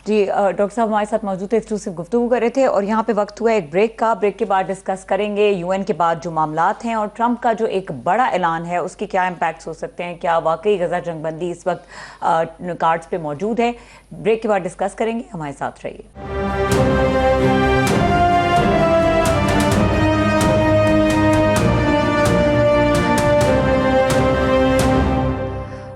जी डॉक्टर साहब हमारे साथ मौजूद थे, एक्सक्लूसिव गुफ्तगू कर रहे थे और यहाँ पे वक्त हुआ एक ब्रेक का। ब्रेक के बाद डिस्कस करेंगे यूएन के बाद जो मामलात हैं और ट्रंप का जो एक बड़ा ऐलान है उसके क्या इम्पैक्ट्स हो सकते हैं, क्या वाकई गजा जंगबंदी इस वक्त कार्ड्स पे मौजूद है। ब्रेक के बाद डिस्कस करेंगे, हमारे साथ रहिए।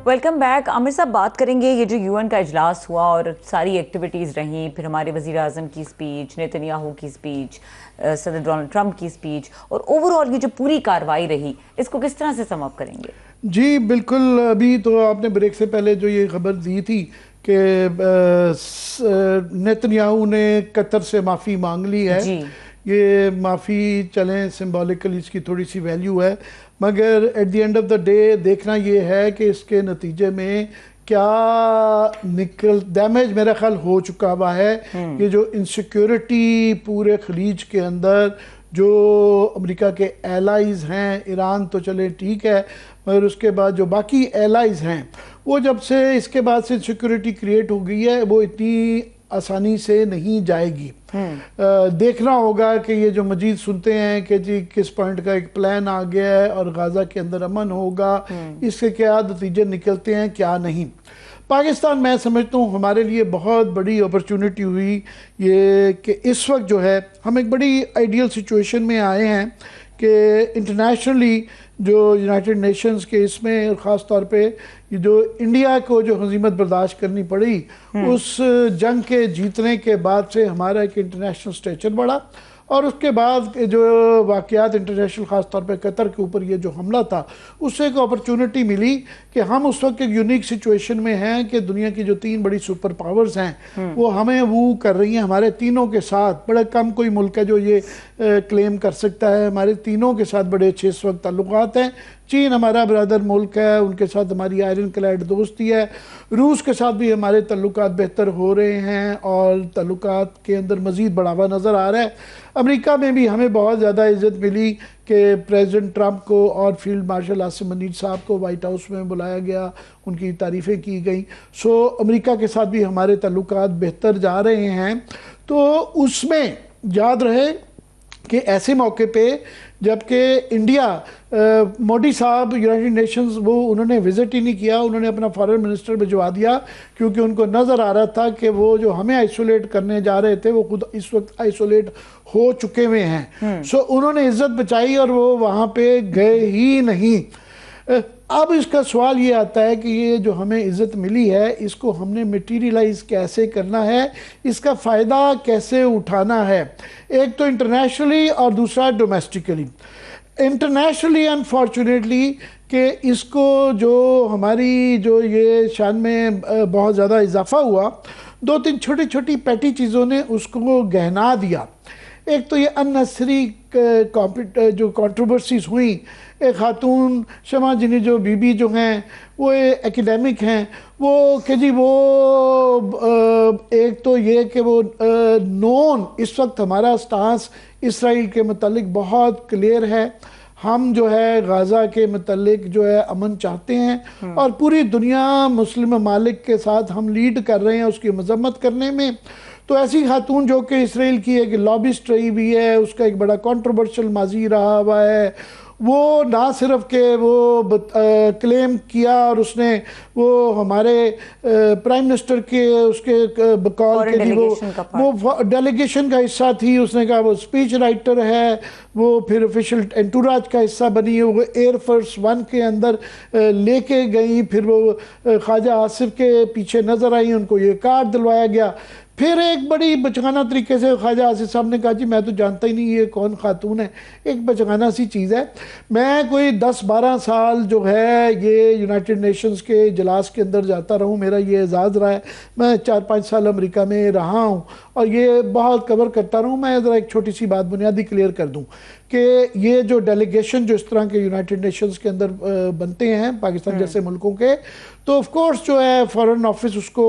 Welcome back. आमिर साहब, बात करेंगे ये जो यूएन का इजलास हुआ और सारी एक्टिविटीज़ रहीं, फिर हमारे वज़ीर आज़म की स्पीच, नेतन्याहू की स्पीच, सदर डोनाल्ड ट्रंप की स्पीच और ओवरऑल ये जो पूरी कार्रवाई रही, इसको किस तरह से सम अप करेंगे? जी बिल्कुल, अभी तो आपने ब्रेक से पहले जो ये खबर दी थी कि नेतन्याहू ने कतर से माफ़ी मांग ली है जी। ये माफ़ी चलें सिंबॉलिकली इसकी थोड़ी सी वैल्यू है, मगर eight the end of the day देखना ये है कि इसके नतीजे में क्या डैमेज मेरा ख्याल हो चुका हुआ है। ये जो इनसिक्योरिटी पूरे खलीज के अंदर जो अमेरिका के एलाइज़ हैं, ईरान तो चले ठीक है, मगर उसके बाद जो बाकी एलाइज़ हैं वो जब से इसके बाद से सिक्योरिटी क्रिएट हो गई है वो इतनी आसानी से नहीं जाएगी। देखना होगा कि ये जो मजीद सुनते हैं कि जी किस पॉइंट का एक प्लान आ गया है और गाज़ा के अंदर अमन होगा, इसके क्या नतीजे निकलते हैं क्या नहीं। पाकिस्तान मैं समझता हूँ हमारे लिए बहुत बड़ी अपॉर्चुनिटी हुई ये कि इस वक्त जो है हम एक बड़ी आइडियल सिचुएशन में आए हैं कि इंटरनेशनली जो यूनाइटेड नेशंस के इसमें ख़ास तौर पे ये जो इंडिया को जो हज़ीमत बर्दाश्त करनी पड़ी उस जंग के जीतने के बाद से हमारा एक इंटरनेशनल स्टेचर बढ़ा और उसके बाद जो वाक़यात इंटरनेशनल ख़ास तौर पे कतर के ऊपर ये जो हमला था उससे एक अपॉर्चुनिटी मिली कि हम उस वक्त एक यूनिक सिचुएशन में हैं कि दुनिया की जो तीन बड़ी सुपर पावर्स हैं वो हमें वो कर रही हैं। हमारे तीनों के साथ बड़ा कम कोई मुल्क है जो ये क्लेम कर सकता है, हमारे तीनों के साथ बड़े अच्छे इस वक्त ताल्लुकात हैं। चीन हमारा ब्रदर मुल्क है, उनके साथ हमारी आयरन क्लैड दोस्ती है। रूस के साथ भी हमारे ताल्लुकात बेहतर हो रहे हैं और ताल्लुकात के अंदर मज़ीद बढ़ावा नज़र आ रहा है। अमेरिका में भी हमें बहुत ज़्यादा इज़्ज़त मिली कि प्रेसिडेंट ट्रंप को और फील्ड मार्शल आसिम मनीर साहब को वाइट हाउस में बुलाया गया, उनकी तारीफ़ें की गई। सो अमेरिका के साथ भी हमारे ताल्लुकात बेहतर जा रहे हैं। तो उसमें याद रहे कि ऐसे मौके पे जबकि इंडिया मोदी साहब यूनाइटेड नेशंस वो उन्होंने विज़िट ही नहीं किया, उन्होंने अपना फॉरेन मिनिस्टर भिजवा दिया क्योंकि उनको नज़र आ रहा था कि वो जो हमें आइसोलेट करने जा रहे थे वो खुद इस वक्त आइसोलेट हो चुके हुए हैं। सो उन्होंने इज्जत बचाई और वो वहाँ पे गए ही नहीं। अब इसका सवाल ये आता है कि ये जो हमें इज़्ज़त मिली है इसको हमने मटीरियलाइज कैसे करना है, इसका फ़ायदा कैसे उठाना है, एक तो इंटरनेशनली और दूसरा डोमेस्टिकली। इंटरनेशनली अनफॉर्चुनेटली कि इसको जो हमारी जो ये शान में बहुत ज़्यादा इजाफा हुआ, दो तीन छोटी छोटी पैटी चीज़ों ने उसको गहना दिया। एक तो ये अननेसेसरी जो कंट्रोवर्सीज हुई, एक खातून शमा जिनी जो बीबी जो हैं वो एकेडमिक हैं, वो कि जी वो एक तो ये कि वो नॉन इस वक्त हमारा स्टांस इसराइल के मतलब बहुत क्लियर है। हम जो है गाज़ा के मतलब जो है अमन चाहते हैं और पूरी दुनिया मुस्लिम ममालिक के साथ हम लीड कर रहे हैं उसकी मजम्मत करने में। तो ऐसी खातून जो कि इसराइल की एक लॉबिस्ट रही भी है, उसका एक बड़ा कंट्रोवर्शियल माजी रहा हुआ है, वो ना सिर्फ के वो क्लेम किया और उसने वो हमारे प्राइम मिनिस्टर के उसके बकौल के लिए वो डेलीगेशन का हिस्सा थी, उसने कहा वो स्पीच राइटर है, वो फिर ऑफिशियल एंटूराज का हिस्सा बनी है, वो एयरफोर्स 1 के अंदर लेके गई, फिर वो ख्वाजा आसिफ के पीछे नज़र आई, उनको ये कार्ड दिलवाया गया। फिर एक बड़ी बचगाना तरीके से ख्वाजा आसिफ साहब ने कहा जी मैं तो जानता ही नहीं ये कौन खातून है। एक बचगाना सी चीज़ है। मैं कोई 10-12 साल जो है ये यूनाइटेड नेशंस के इजलास के अंदर जाता रहूँ, मेरा ये एजाज़ रहा है। मैं 4-5 साल अमेरिका में रहा हूँ और ये बहुत कवर करता रहूँ। मैं ज़रा एक छोटी सी बात बुनियादी क्लियर कर दूँ कि ये जो डेलीगेशन जो इस तरह के यूनाइटेड नेशंस के अंदर बनते हैं पाकिस्तान जैसे मुल्कों के, तो ऑफ कोर्स जो है फॉरेन ऑफिस उसको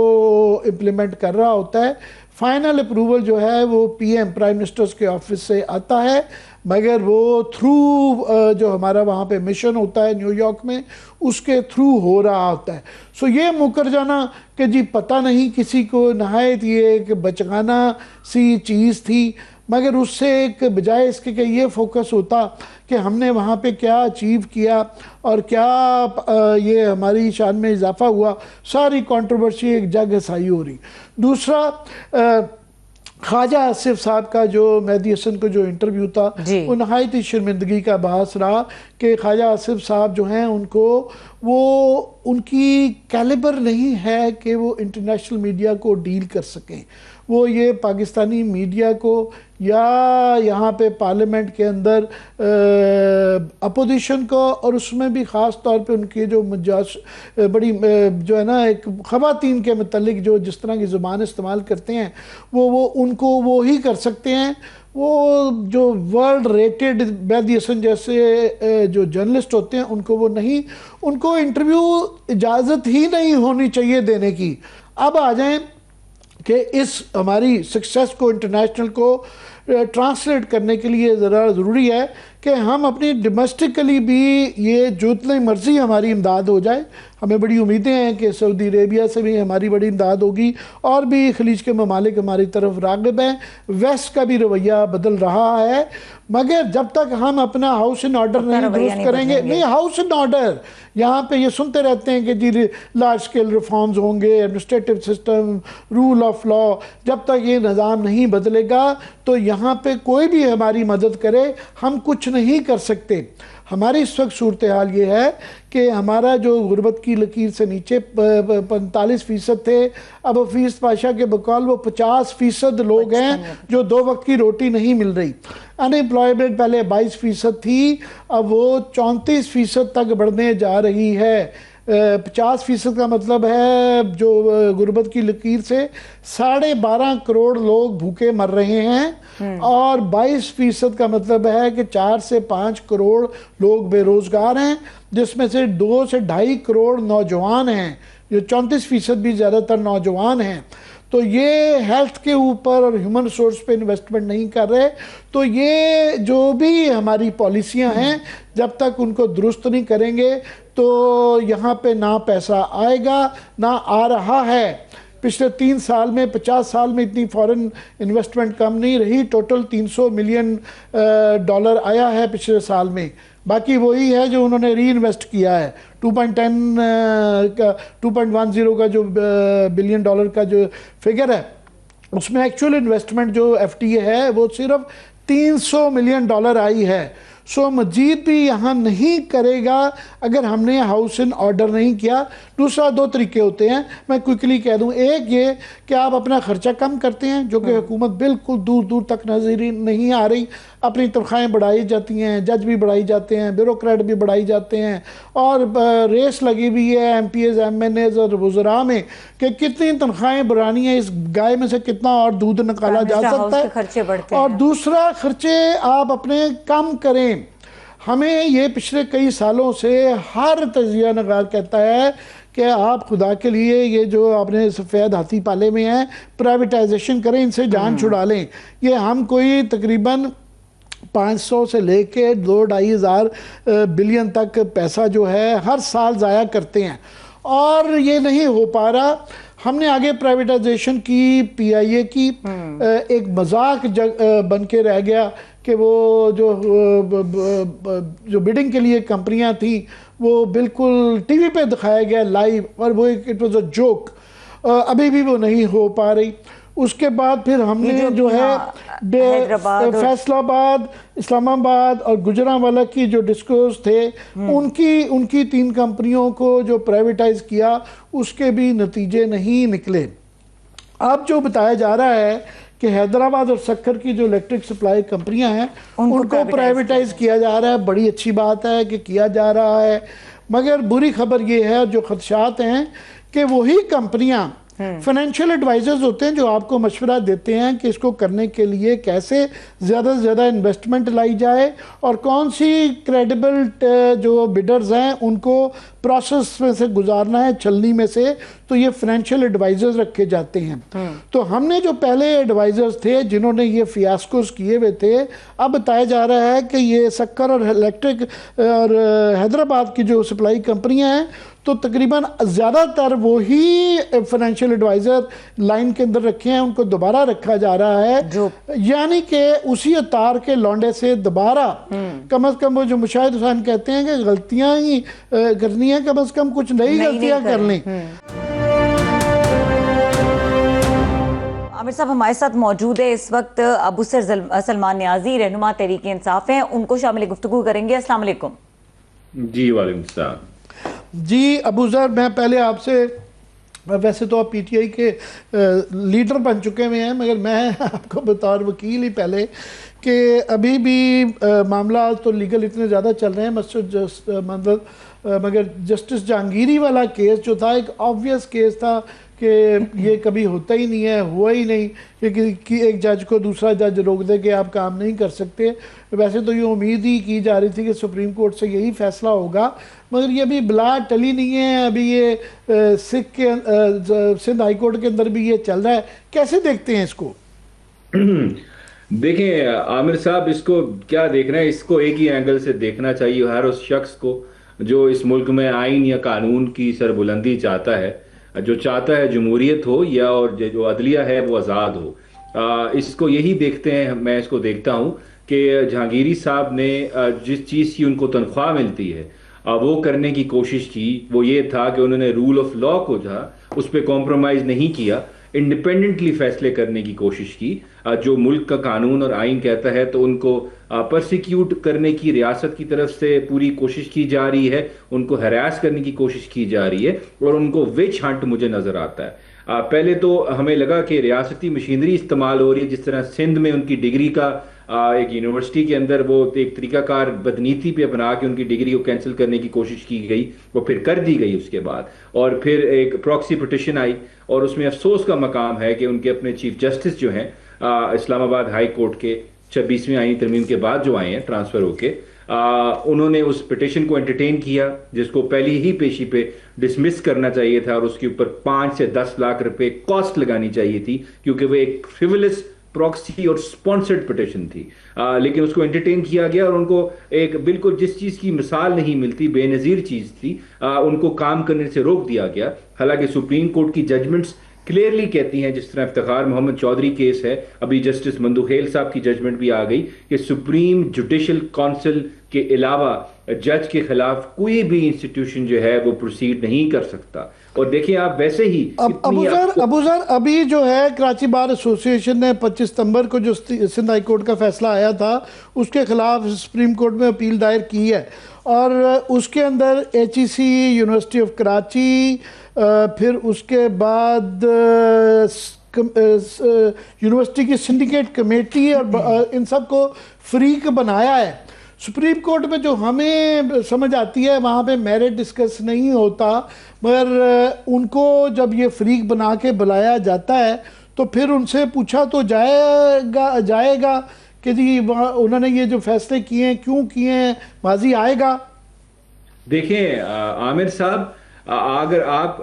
इम्प्लीमेंट कर रहा होता है। फाइनल अप्रूवल जो है वो पीएम प्राइम मिनिस्टर्स के ऑफिस से आता है। मगर वो थ्रू जो हमारा वहाँ पे मिशन होता है न्यूयॉर्क में, उसके थ्रू हो रहा होता है। सो ये मुकर जाना कि जी पता नहीं किसी को, नहायत ये एक बचगाना सी चीज़ थी, मगर उससे एक बजाय इसके कि ये फोकस होता कि हमने वहाँ पे क्या अचीव किया और क्या ये हमारी शान में इजाफा हुआ, सारी कंट्रोवर्सी एक जग हसाई हो रही। दूसरा ख्वाजा आसिफ साहब का जो मेहदी हसन को जो इंटरव्यू था वो नहायत ही शर्मिंदगी का बास रहा कि ख्वाजा आसिफ साहब जो हैं उनको वो उनकी कैलिबर नहीं है कि वो इंटरनेशनल मीडिया को डील कर सकें। वो ये पाकिस्तानी मीडिया को या यहाँ पे पार्लियामेंट के अंदर अपोजिशन को, और उसमें भी ख़ास तौर पे उनकी जो बड़ी जो है ना एक ख़वातीन के मतलब जो जिस तरह की ज़ुबान इस्तेमाल करते हैं वो उनको वो ही कर सकते हैं। वो जो वर्ल्ड रेटेड मेहदी हसन जैसे जो जर्नलिस्ट होते हैं उनको वो नहीं, उनको इंटरव्यू इजाज़त ही नहीं होनी चाहिए देने की। अब आ जाएं कि इस हमारी सक्सेस को इंटरनेशनल को ट्रांसलेट करने के लिए ज़रा ज़रूरी है कि हम अपनी डोमेस्टिकली भी ये जितनी मर्ज़ी हमारी इमदाद हो जाए, हमें बड़ी उम्मीदें हैं कि सऊदी अरेबिया से भी हमारी बड़ी इमदाद होगी और भी खलीज के ममालिक हमारी तरफ राग़िब हैं, वेस्ट का भी रवैया बदल रहा है। मगर जब तक हम अपना हाउस इन ऑर्डर नहीं दुरुस्त करेंगे, नहीं हाउस इन ऑर्डर, यहाँ पे ये सुनते रहते हैं कि जी लार्ज स्केल रिफॉर्म्स होंगे, administrative system, rule of law, जब तक ये निज़ाम नहीं बदलेगा तो यहाँ पे कोई भी हमारी मदद करे हम कुछ नहीं कर सकते। हमारी इस वक्त सूरत हाल ये है कि हमारा जो गुर्बत की लकीर से नीचे 45% थे, अब हफीज़ पाशा के बकौल वो 50% लोग हैं जो 2 वक्त की रोटी नहीं मिल रही। अनएम्प्लॉयमेंट पहले 22% थी, अब वो 34% तक बढ़ने जा रही है। 50% का मतलब है जो गुर्बत की लकीर से 12.5 करोड़ लोग भूखे मर रहे हैं, और 22% का मतलब है कि 4 से 5 करोड़ लोग बेरोजगार हैं, जिसमें से 2 से 2.5 करोड़ नौजवान हैं, जो 34% भी ज़्यादातर नौजवान हैं। तो ये हेल्थ के ऊपर और ह्यूमन रिसोर्स पे इन्वेस्टमेंट नहीं कर रहे। तो ये जो भी हमारी पॉलिसियां हैं जब तक उनको दुरुस्त नहीं करेंगे तो यहाँ पे ना पैसा आएगा ना आ रहा है। पिछले 3 साल में 50 साल में इतनी फॉरेन इन्वेस्टमेंट कम नहीं रही। टोटल $300 मिलियन आया है पिछले साल में, बाकी वही है जो उन्होंने री इन्वेस्ट किया है। 2.10 का जो बिलियन डॉलर का जो फिगर है उसमें एक्चुअल इन्वेस्टमेंट जो FTA है वो सिर्फ $300 मिलियन आई है। सो मजीद भी यहाँ नहीं करेगा अगर हमने हाउस इन ऑर्डर नहीं किया। दूसरा 2 तरीके होते हैं, मैं क्विकली कह दूँ। एक ये कि आप अपना खर्चा कम करते हैं, जो कि हुकूमत बिल्कुल दूर दूर तक नजर नहीं आ रही। अपनी तनख्वाहें बढ़ाई जाती हैं, जज भी बढ़ाई जाते हैं, ब्यूरोक्रेट भी बढ़ाई जाते हैं, और रेस लगी हुई है MPs MNAs और वज़रा में कि कितनी तनख्वाहें बढ़ानी है, इस गाय में से कितना और दूध निकाला जा सकता है। खर्चे बढ़ते हैं। और दूसरा खर्चे आप अपने कम करें। हमें ये पिछले कई सालों से हर तजिया नगार कहता है कि आप खुदा के लिए ये जो आपने सफ़ेद हाथी पाले में हैं प्राइवेटाइजेशन करें, इनसे जान छुड़ा लें। ये हम कोई तकरीबन 500 से लेके 2-2.5 हज़ार बिलियन तक पैसा जो है हर साल ज़ाया करते हैं, और ये नहीं हो पा रहा। हमने आगे प्राइवेटाइजेशन की, PIA की, एक मजाक बन के रह गया कि वो जो बिडिंग के लिए कंपनियां थी वो बिल्कुल टीवी पे दिखाया गया लाइव, और वो इट वाज अ जोक। अभी भी वो नहीं हो पा रही। उसके बाद फिर हमने जो है फैसलाबाद, इस्लामाबाद और गुजरांवाला की जो डिस्कोर्स थे उनकी 3 कंपनियों को जो प्राइवेटाइज किया उसके भी नतीजे नहीं निकले। अब जो बताया जा रहा है कि हैदराबाद और सक्कर की जो इलेक्ट्रिक सप्लाई कंपनियां हैं उनको प्राइवेटाइज किया जा रहा है। बड़ी अच्छी बात है कि किया जा रहा है, मगर बुरी खबर ये है, जो खदशात हैं कि वही कंपनियां फाइनेंशियल एडवाइजर्स होते हैं जो आपको मशवरा देते हैं कि इसको करने के लिए कैसे ज़्यादा से ज़्यादा इन्वेस्टमेंट लाई जाए और कौन सी क्रेडिबल जो बिडर्स हैं उनको प्रोसेस में से गुजारना है, छलनी में से, तो ये फाइनेंशियल एडवाइजर्स रखे जाते हैं। तो हमने जो पहले एडवाइजर्स थे जिन्होंने ये फियास्कोस किए हुए थे, अब बताया जा रहा है कि ये सक्कर और इलेक्ट्रिक और हैदराबाद की जो सप्लाई कंपनियां हैं, तो तकरीबन ज़्यादातर वही फाइनेंशियल एडवाइज़र लाइन के अंदर रखे हैं, उनको दोबारा रखा जा रहा है, यानी कि उसी अतार के लौंडे से दोबारा कम अज़ कम वो जो मुशाहिद हुसैन कहते हैं कि गलतियां ही करनी है, कम अज़ कम कुछ नई गलतियां कर लें। आमिर साहब हमारे साथ मौजूद है इस वक्त अबू सर सलमान नियाजी, रहनुमा तहरीक इंसाफ हैं, उनको शामिल गुफ्तगू करेंगे। अस्सलाम वालेकुम। जी वालेकुम सलाम। जी अबू ज़र, मैं पहले आपसे, वैसे तो आप पीटीआई के लीडर बन चुके हुए हैं, मगर मैं आपको बतौर वकील ही पहले कि अभी भी मामला तो लीगल इतने ज़्यादा चल रहे हैं, मगर जस्टिस जहांगीरी वाला केस जो था एक ऑब्वियस केस था कि ये कभी होता ही नहीं है, हुआ ही नहीं कि एक जज को दूसरा जज रोक दे कि आप काम नहीं कर सकते। वैसे तो ये उम्मीद ही की जा रही थी कि सुप्रीम कोर्ट से यही फैसला होगा, मगर ये अभी बिला टली नहीं है। अभी ये सिंध हाई कोर्ट के अंदर भी ये चल रहा है, कैसे देखते हैं इसको? देखें आमिर साहब, इसको क्या देखना है, इसको एक ही एंगल से देखना चाहिए। हर उस शख्स को जो इस मुल्क में आइन या कानून की सरबुलंदी चाहता है, जो चाहता है जमहूरियत हो या और जो अदलिया है वो आज़ाद हो, इसको यही देखते हैं। मैं इसको देखता हूँ कि जहांगीरी साहब ने जिस चीज़ की उनको तनख्वाह मिलती है वो करने की कोशिश की, वो ये था कि उन्होंने रूल ऑफ लॉ को जहाँ उस पर कॉम्प्रोमाइज़ नहीं किया, इंडिपेंडेंटली फैसले करने की कोशिश की। जो मुल्क का कानून और आइन कहता है तो उनको परसिक्यूट करने की रियासत की तरफ से पूरी कोशिश की जा रही है, उनको हरास करने की कोशिश की जा रही है और उनको विच हंट मुझे नज़र आता है। पहले तो हमें लगा कि रियासती मशीनरी इस्तेमाल हो रही है, जिस तरह सिंध में उनकी डिग्री का एक यूनिवर्सिटी के अंदर वो एक तरीकाकार बदनीति पे बना के उनकी डिग्री को कैंसिल करने की कोशिश की गई, वो फिर कर दी गई उसके बाद, और फिर एक प्रॉक्सी पिटिशन आई और उसमें अफसोस का मकाम है कि उनके अपने चीफ जस्टिस जो हैं इस्लामाबाद हाई कोर्ट के 26वीं आईनी तरमीम के बाद जो आए हैं ट्रांसफर होके, उन्होंने उस पिटिशन को एंटरटेन किया जिसको पहली ही पेशी पे डिसमिस करना चाहिए था और उसके ऊपर 5 से 10 लाख रुपए कॉस्ट लगानी चाहिए थी, क्योंकि वो एक फ्रिवलस प्रॉक्सी और स्पॉन्सर्ड पिटिशन थी। लेकिन उसको एंटरटेन किया गया और उनको एक बिल्कुल जिस चीज़ की मिसाल नहीं मिलती, बेनज़ीर चीज़ थी, उनको काम करने से रोक दिया गया। हालांकि सुप्रीम कोर्ट की जजमेंट्स क्लियरली कहती हैं, जिस तरह इफ्तिखार मोहम्मद चौधरी केस है, अभी जस्टिस मंदुखेल साहब की जजमेंट भी आ गई कि सुप्रीम जुडिशल काउंसिल के अलावा जज के खिलाफ कोई भी इंस्टीट्यूशन जो है वो प्रोसीड नहीं कर सकता। और देखिए आप वैसे ही अबू सर अभी जो है कराची बार एसोसिएशन ने 25 सितंबर को जो सिंध हाई कोर्ट का फैसला आया था उसके खिलाफ सुप्रीम कोर्ट में अपील दायर की है, और उसके अंदर HEC, यूनिवर्सिटी ऑफ कराची, फिर उसके बाद यूनिवर्सिटी की सिंडिकेट कमेटी और इन सब को फ्रीक बनाया है। सुप्रीम कोर्ट में जो हमें समझ आती है वहाँ पे मेरिट डिस्कस नहीं होता, मगर उनको जब ये फ्रीक बना के बुलाया जाता है तो फिर उनसे पूछा तो जाएगा कि जी उन्होंने ये जो फैसले किए हैं क्यों किए हैं, माजी आएगा। देखें आमिर साहब, अगर आप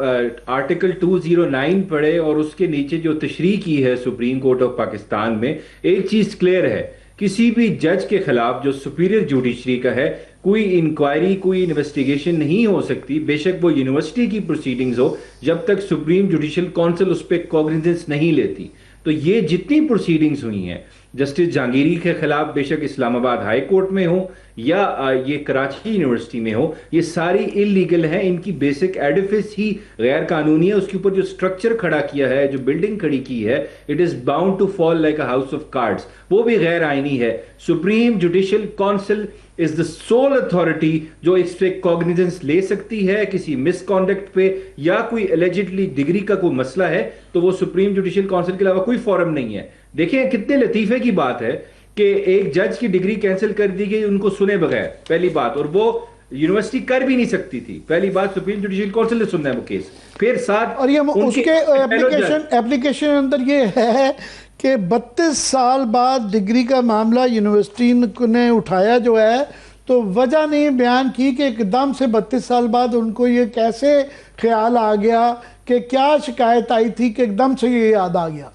आर्टिकल 209 पढ़े और उसके नीचे जो तशरीह की है सुप्रीम कोर्ट ऑफ पाकिस्तान में, एक चीज क्लियर है, किसी भी जज के खिलाफ जो सुपीरियर जुडिशरी का है कोई इंक्वायरी, कोई इन्वेस्टिगेशन नहीं हो सकती, बेशक वो यूनिवर्सिटी की प्रोसीडिंग्स हो, जब तक सुप्रीम जुडिशियल काउंसिल उस पर कॉग्निजेंस नहीं लेती। तो ये जितनी प्रोसीडिंग्स हुई हैं जस्टिस जहांगीरी के खिलाफ, बेशक इस्लामाबाद हाई कोर्ट में हो या ये कराची यूनिवर्सिटी में हो, ये सारी इलीगल है। इनकी बेसिक एडिफिस ही गैर कानूनी है। उसके ऊपर जो स्ट्रक्चर खड़ा किया है, जो बिल्डिंग खड़ी की है, it is bound to fall like a house of cards, वो भी गैर आईनी है। Supreme judicial council is the sole authority जो इस पे कॉग्निजेंस ले सकती है किसी मिसकॉन्डक्ट पे या कोई एलिजिडली डिग्री का कोई मसला है, तो वो सुप्रीम जुडिशियल काउंसिल के अलावा कोई फोरम नहीं है। देखिए कितने लतीफे की बात है कि एक जज की डिग्री कैंसिल कर दी गई उनको सुने बगैर, पहली बात, और वो यूनिवर्सिटी कर भी नहीं सकती थी। पहली बात, सुप्रीम जुडिशियल काउंसिल ने सुनना है वो केस। फिर साथ और ये उसके एप्लीकेशन अंदर ये है कि 32 साल बाद डिग्री का मामला यूनिवर्सिटी ने उठाया जो है, तो वजह नहीं बयान की कि एकदम से 32 साल बाद उनको ये कैसे ख्याल आ गया, कि क्या शिकायत आई थी कि एकदम से ये याद आ गया।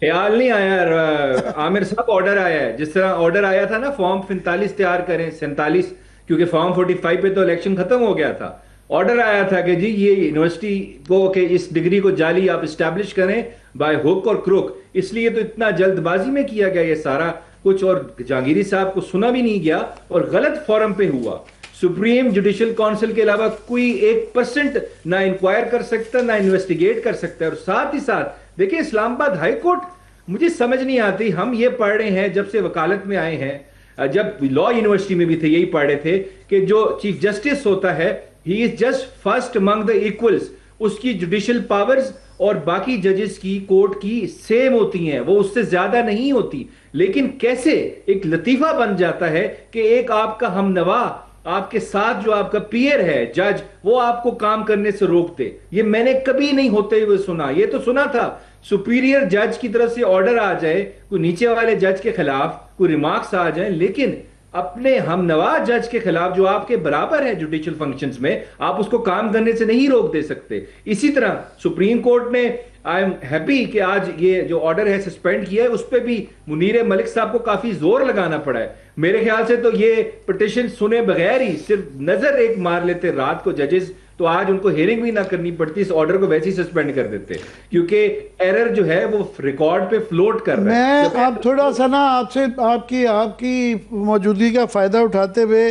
ख्याल नहीं आया आमिर साहब, ऑर्डर आया है। जिस तरह ऑर्डर आया था ना, फॉर्म 45 तैयार करें, 47, क्योंकि फॉर्म 45 पे तो इलेक्शन खत्म हो गया था। ऑर्डर आया था कि जी ये यूनिवर्सिटी को कि इस डिग्री को जाली आप इस्टेब्लिश करें बाय हुक और क्रुक। इसलिए तो इतना जल्दबाजी में किया गया ये सारा कुछ, और जहांगीरी साहब को सुना भी नहीं गया और गलत फॉरम पे हुआ। सुप्रीम जुडिशियल काउंसिल के अलावा कोई 1% ना इंक्वायर कर सकता, ना इन्वेस्टिगेट कर सकता है। और साथ ही साथ देखिए, इस्लामाबाद हाई कोर्ट, मुझे समझ नहीं आती, हम ये पढ़ रहे हैं जब से वकालत में आए हैं, जब लॉ यूनिवर्सिटी में भी थे यही पढ़ रहे थे कि जो चीफ जस्टिस होता है, he is just first among the equals. उसकी जुडिशियल पावर्स और बाकी जजेस की, कोर्ट की सेम होती हैं, वो उससे ज्यादा नहीं होती। लेकिन कैसे एक लतीफा बन जाता है कि एक आपका हमनवा, आपके साथ जो आपका पीयर है जज, वो आपको काम करने से रोकते। ये मैंने कभी नहीं होते हुए सुना। ये तो सुना था सुपीरियर जज की तरफ से ऑर्डर आ जाए, कोई नीचे वाले जज के खिलाफ कोई रिमार्क्स आ जाए, लेकिन अपने हमनवा जज के खिलाफ जो आपके बराबर है जुडिशियल फंक्शंस में, आप उसको काम करने से नहीं रोक दे सकते। इसी तरह सुप्रीम कोर्ट ने, आई एम हैप्पी कि आज ये जो ऑर्डर है सस्पेंड किया है, उस पर भी मुनीर मलिक साहब को काफी जोर लगाना पड़ा है। मेरे ख्याल से तो ये पिटिशन सुने बगैर ही सिर्फ नजर एक मार लेते रात को जजेस, तो आज उनको हियरिंग भी ना करनी पड़ती, इस ऑर्डर को वैसे ही सस्पेंड कर देते, क्योंकि एरर जो है वो रिकॉर्ड पे फ्लोट कर रहा है। मैं अब थोड़ा सा ना आपसे आपकी मौजूदगी का फ़ायदा उठाते हुए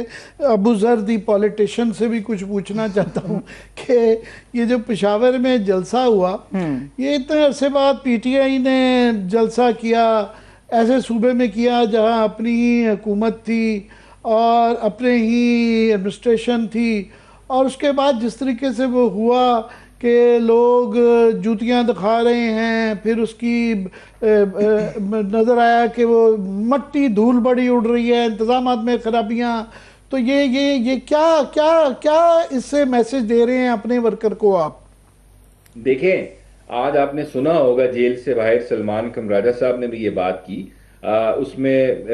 अबू ज़र दी पॉलिटिशियन से भी कुछ पूछना चाहता हूँ कि ये जो पेशावर में जलसा हुआ, ये इतने अरसे बाद पीटीआई ने जलसा किया, ऐसे सूबे में किया जहाँ अपनी ही हुकूमत थी और अपने ही एडमिनिस्ट्रेशन थी, और उसके बाद जिस तरीके से वो हुआ कि लोग जूतियां दिखा रहे हैं, फिर उसकी नज़र आया कि वो मट्टी धूल बड़ी उड़ रही है, इंतजामात में खराबियां, तो ये क्या क्या क्या इससे मैसेज दे रहे हैं अपने वर्कर को आप? देखें, आज आपने सुना होगा जेल से बाहर सलमान कमराजा साहब ने भी ये बात की। उसमें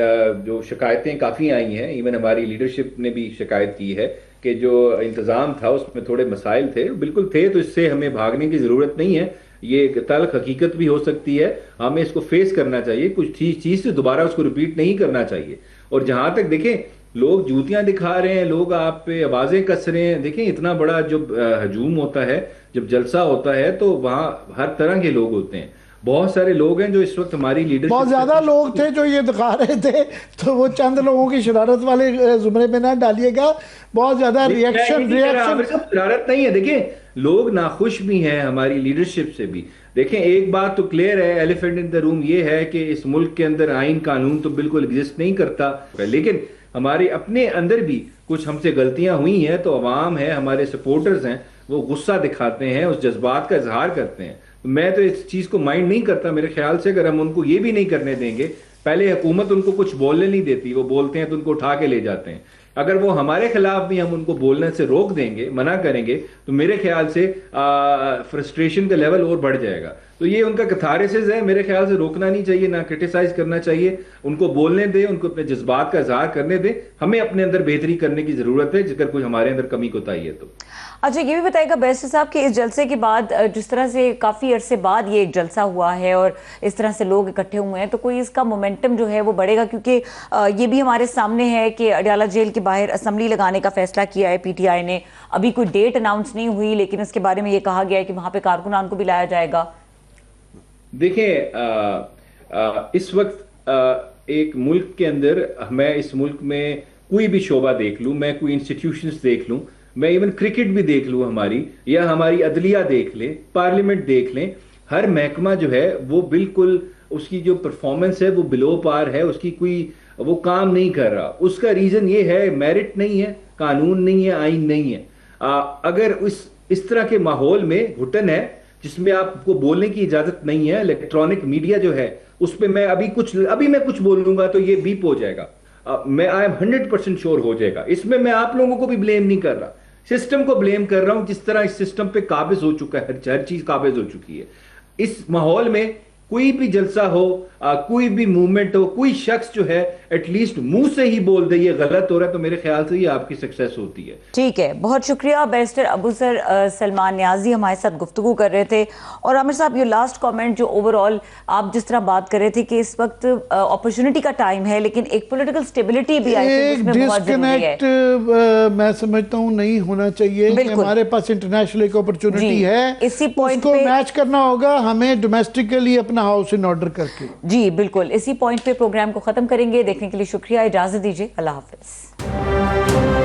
जो शिकायतें काफ़ी आई हैं, इवन हमारी लीडरशिप ने भी शिकायत की है कि जो इंतज़ाम था उसमें थोड़े मसाइल थे, बिल्कुल थे, तो इससे हमें भागने की ज़रूरत नहीं है। ये एक तल्ख हकीकत भी हो सकती है, हमें इसको फेस करना चाहिए, कुछ चीज़ से दोबारा उसको रिपीट नहीं करना चाहिए। और जहाँ तक देखें, लोग जूतियां दिखा रहे हैं, लोग आप पे आवाज़ें कस रहे हैं, देखें इतना बड़ा जब हजूम होता है, जब जलसा होता है, तो वहाँ हर तरह के लोग होते हैं। बहुत सारे लोग हैं जो इस वक्त हमारी लीडरशिप, बहुत ज्यादा लोग थे जो ये दिखा रहे थे, तो वो चंद लोगों की शरारत वाले जुमरे में ना डालिएगा। बहुत ज्यादा रिएक्शन शरारत नहीं है। देखिए, लोग नाखुश भी हैं हमारी लीडरशिप से भी। देखें, एक बात तो क्लियर है, एलिफेंट इन द रूम ये है कि इस मुल्क के अंदर आइन कानून तो बिल्कुल एग्जिस्ट नहीं करता, लेकिन हमारे अपने अंदर भी कुछ हमसे गलतियां हुई हैं, तो अवाम है, हमारे सपोर्टर्स हैं, वो गुस्सा दिखाते हैं, उस जज्बात का इजहार करते हैं। मैं तो इस चीज़ को माइंड नहीं करता। मेरे ख्याल से अगर हम उनको ये भी नहीं करने देंगे, पहले हुकूमत उनको कुछ बोलने नहीं देती, वो बोलते हैं तो उनको उठा के ले जाते हैं। अगर वो हमारे खिलाफ भी हम उनको बोलने से रोक देंगे, मना करेंगे, तो मेरे ख्याल से फ्रस्ट्रेशन का लेवल और बढ़ जाएगा। तो ये उनका कैथारसिस है, मेरे ख्याल से रोकना नहीं चाहिए, ना क्रिटिसाइज करना चाहिए, उनको बोलने दें, उनको अपने जज्बात का इजहार करने दें। हमें अपने अंदर बेहतरी करने की जरूरत है, अगर कोई हमारे अंदर कमी कोताही है तो। अच्छा, ये भी बताइएगा बैरिस्टर साहब कि इस जलसे के बाद, जिस तरह से काफ़ी अरसे बाद ये एक जलसा हुआ है और इस तरह से लोग इकट्ठे हुए हैं, तो कोई इसका मोमेंटम जो है वो बढ़ेगा? क्योंकि ये भी हमारे सामने है कि अडयाला जेल के बाहर असेंबली लगाने का फैसला किया है पीटीआई ने। अभी कोई डेट अनाउंस नहीं हुई, लेकिन इसके बारे में ये कहा गया है कि वहाँ पे कारकुनान को भी लाया जाएगा। देखिए, इस वक्त एक मुल्क के अंदर, मैं इस मुल्क में कोई भी शोबा देख लूँ, मैं कोई इंस्टीट्यूशंस देख लूँ, मैं इवन क्रिकेट भी देख लूँ हमारी, या हमारी अदलिया देख लें, पार्लियामेंट देख लें, हर महकमा जो है वो बिल्कुल उसकी जो परफॉर्मेंस है वो बिलो पार है, उसकी कोई वो काम नहीं कर रहा। उसका रीज़न ये है, मेरिट नहीं है, कानून नहीं है, आइन नहीं है। अगर इस तरह के माहौल में घुटन है जिसमें आपको बोलने की इजाज़त नहीं है, इलेक्ट्रॉनिक मीडिया जो है उस पर मैं अभी मैं कुछ बोलूँगा तो ये बीप हो जाएगा। मैं आई एम 100% श्योर हो जाएगा। इसमें मैं आप लोगों को भी ब्लेम नहीं कर रहा, सिस्टम को ब्लेम कर रहा हूं, जिस तरह इस सिस्टम पे काबिज हो चुका है, हर चीज काबिज हो चुकी है। इस माहौल में कोई भी जलसा हो, कोई भी मूवमेंट हो, कोई शख्स जो है एटलीस्ट मुंह से ही बोल दे ये गलत हो रहा है, तो मेरे ख्याल से ये आपकी सक्सेस होती है। ठीक है, बहुत शुक्रिया। बैरिस्टर अबूसर सलमान नियाजी हमारे साथ गुफ्तगू कर रहे थे। और आमिर साहब, ये लास्ट कमेंट जो ओवरऑल आप जिस तरह बात कर रहे थे कि इस वक्त अपॉर्चुनिटी का टाइम है, लेकिन एक पॉलिटिकल स्टेबिलिटी भी आई थिंक उसमें बहुत जरूरी है। मैं समझता हूँ नहीं होना चाहिए कि हमारे पास इंटरनेशनल एक अपॉर्चुनिटी है, इसी पॉइंट उसको पे मैच करना होगा हमें डोमेस्टिकली अपना हाउस इन ऑर्डर करके। जी बिल्कुल, इसी पॉइंट पे प्रोग्राम को खत्म करेंगे। देखने के लिए शुक्रिया, इजाजत दीजिए, अल्लाह हाफिज।